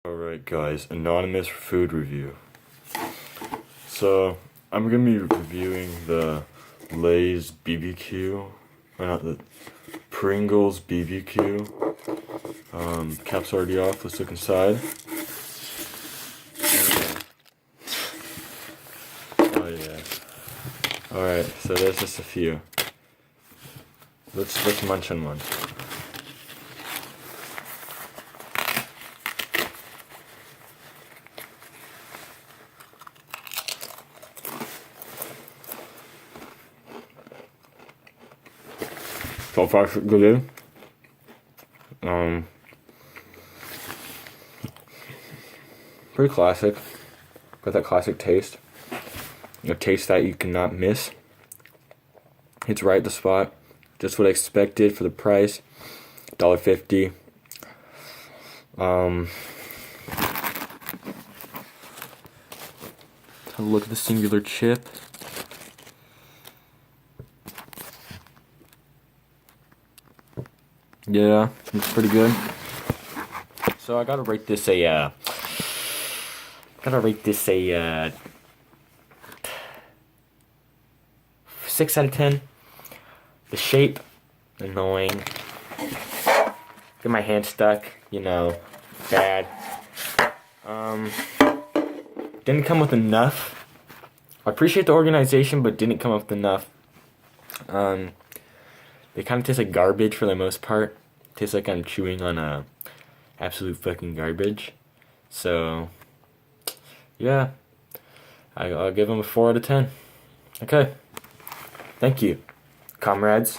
Alright guys, anonymous food review. So, I'm gonna be reviewing the Lay's BBQ, or not the Pringles BBQ. Cap's already off, let's look inside. Oh yeah. Alright, so there's just a few. Let's munch on one. So far so good. Pretty classic. Got that classic taste. A taste that you cannot miss. It's right at the spot. Just what I expected for the price. $1.50. Have a look at the singular chip. Yeah, it's pretty good. So I gotta rate this a 6 out of 10. The shape, annoying. Get my hand stuck, you know, bad. Didn't come with enough. I appreciate the organization, but didn't come with enough. They kind of taste like garbage for the most part. Tastes like I'm chewing on absolute fucking garbage. So, yeah, I'll give them a 4 out of 10. Okay, thank you, comrades.